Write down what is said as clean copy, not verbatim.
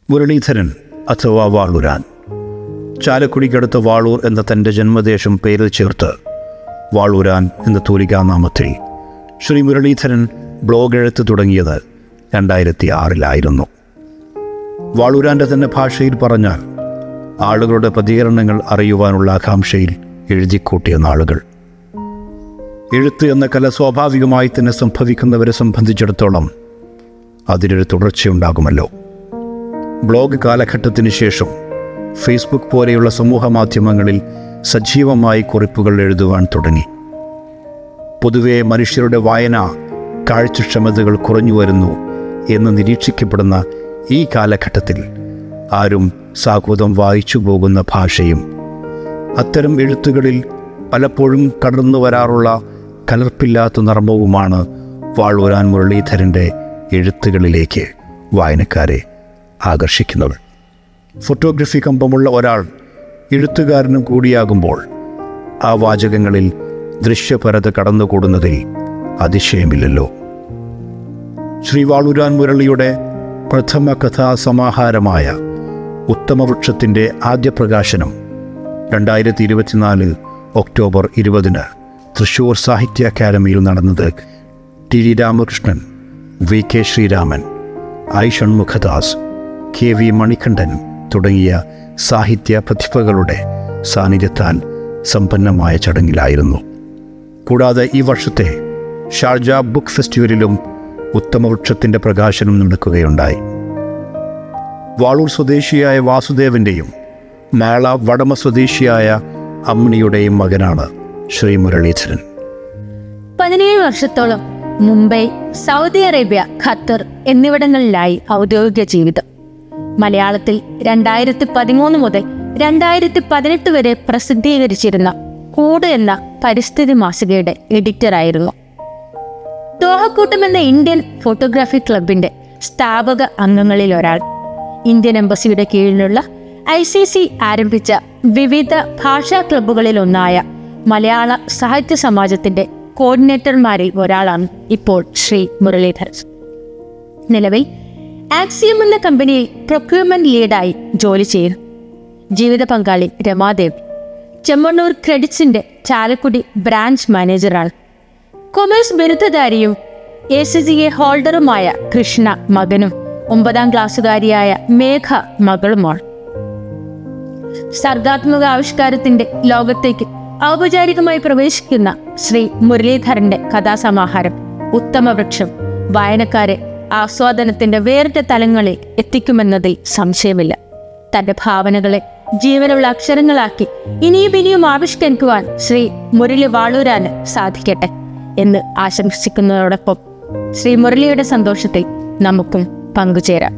മുരളീധരൻ അഥവാ വാളൂരാൻ. ചാലക്കുടിക്കടുത്ത വാളൂർ എന്ന തൻ്റെ ജന്മദേശം പേരിൽ ചേർത്ത് വാളൂരാൻ എന്ന തൂലികാനാമത്തിൽ ശ്രീ മുരളീധരൻ ബ്ലോഗ് എഴുത്ത് തുടങ്ങിയത് 2006 വാളൂരാൻ്റെ തന്നെ ഭാഷയിൽ പറഞ്ഞാൽ ആളുകളുടെ പ്രതികരണങ്ങൾ അറിയുവാനുള്ള ആകാംക്ഷയിൽ എഴുതിക്കൂട്ടിയ നാളുകൾ. എഴുത്ത് എന്ന കല സ്വാഭാവികമായി തന്നെ സംഭവിക്കുന്നവരെ സംബന്ധിച്ചിടത്തോളം അതിനൊരു തുടർച്ചയുണ്ടാകുമല്ലോ. ബ്ലോഗ് കാലഘട്ടത്തിന് ശേഷം ഫേസ്ബുക്ക് പോലെയുള്ള സമൂഹ മാധ്യമങ്ങളിൽ സജീവമായി കുറിപ്പുകൾ എഴുതുവാൻ തുടങ്ങി. പൊതുവെ മനുഷ്യരുടെ വായന കാഴ്ചക്ഷമതകൾ കുറഞ്ഞു വരുന്നു എന്ന് നിരീക്ഷിക്കപ്പെടുന്ന ഈ കാലഘട്ടത്തിൽ ആരും സാഹൂതം വായിച്ചു പോകുന്ന ഭാഷയും അത്തരം എഴുത്തുകളിൽ പലപ്പോഴും കടന്നു വരാറുള്ള കലർപ്പില്ലാത്ത നർമ്മവുമാണ് വാളൂരാൻ മുരളീധരൻ്റെ എഴുത്തുകളിലേക്ക് വായനക്കാരെ ആകർഷിക്കുന്നത്. ഫോട്ടോഗ്രഫി കമ്പമുള്ള ഒരാൾ എഴുത്തുകാരനും കൂടിയാകുമ്പോൾ ആ വാചകങ്ങളിൽ ദൃശ്യപരത കടന്നുകൂടുന്നതിൽ അതിശയമില്ലല്ലോ. ശ്രീ വാളൂരാൻ മുരളിയുടെ പ്രഥമ കഥാസമാഹാരമായ ഉത്തമവൃക്ഷത്തിൻ്റെ ആദ്യ പ്രകാശനം 2024 ഒക്ടോബർ 20 തൃശ്ശൂർ സാഹിത്യ അക്കാദമിയിൽ നടന്നത് T Ramakrishnan, V K Sreeraman, I Shanmukhadas, K V Manikandan തുടങ്ങിയ സാഹിത്യ പ്രതിഭകളുടെ സാന്നിധ്യത്താൽ സമ്പന്നമായ ചടങ്ങിലായിരുന്നു. കൂടാതെ ഈ വർഷത്തെ ഷാർജ ബുക്ക് ഫെസ്റ്റിവലിലും ഉത്തമവൃക്ഷത്തിൻ്റെ പ്രകാശനം നടക്കുകയുണ്ടായി. വാളൂർ സ്വദേശിയായ വാസുദേവൻ്റെയും മേള വടമ സ്വദേശിയായ അമ്മിണിയുടെയും മകനാണ് ശ്രീ മുരളീധരൻ. 17 വർഷത്തോളം മുംബൈ, സൗദി അറേബ്യ, ഖത്തർ എന്നിവിടങ്ങളിലായി ഔദ്യോഗിക ജീവിതം. മലയാളത്തിൽ 2013 മുതൽ 2018 വരെ പ്രസിദ്ധീകരിച്ചിരുന്ന കൂട് എന്ന പരിസ്ഥിതി മാസികയുടെ എഡിറ്ററായിരുന്നു. ദോഹക്കൂട്ടം എന്ന ഇന്ത്യൻ ഫോട്ടോഗ്രാഫി ക്ലബിൻ്റെ സ്ഥാപക അംഗങ്ങളിൽ ഒരാൾ. ഇന്ത്യൻ എംബസിയുടെ കീഴിലുള്ള ICC ആരംഭിച്ച വിവിധ ഭാഷാ ക്ലബ്ബുകളിലൊന്നായ മലയാള സാഹിത്യ സമാജത്തിൻ്റെ കോർഡിനേറ്റർമാരിൽ ഒരാളാണ് ഇപ്പോൾ ശ്രീ മുരളീധരൻ. നിലവിൽ ആക്സിയം എന്ന കമ്പനിയിൽ പ്രൊക്യൂർമെന്റ് ലീഡായി ജോലി ചെയ്യുന്നു. ജീവിത പങ്കാളി രമാദേവ് ചെമ്മണ്ണൂർ ക്രെഡിറ്റ്സിൻ്റെ ചാലക്കുടി ബ്രാഞ്ച് മാനേജറാണ്. കൊമേഴ്സ് ബിരുദധാരിയും ACCA ഹോൾഡറുമായ കൃഷ്ണ മകനും 9ാം ക്ലാസ്സുകാരിയായ മേഘ മകളുമാണ്. സർഗാത്മക ആവിഷ്കാരത്തിൻ്റെ ലോകത്തേക്ക് ഔപചാരികമായി പ്രവേശിക്കുന്ന ശ്രീ മുരളീധരൻ്റെ കഥാസമാഹാരം ഉത്തമവൃക്ഷം വായനക്കാരെ ആസ്വാദനത്തിൻ്റെ വേറിട്ട തലങ്ങളിൽ എത്തിക്കുമെന്നതിൽ സംശയമില്ല. തൻ്റെ ഭാവനകളെ ജീവനുള്ള അക്ഷരങ്ങളാക്കി ഇനിയും ആവിഷ്കരിക്കുവാൻ ശ്രീ മുരളി വാളൂരാന് സാധിക്കട്ടെ എന്ന് ആശംസിക്കുന്നതോടൊപ്പം ശ്രീ മുരളിയുടെ സന്തോഷത്തിൽ നമുക്കും പങ്കുചേരാം.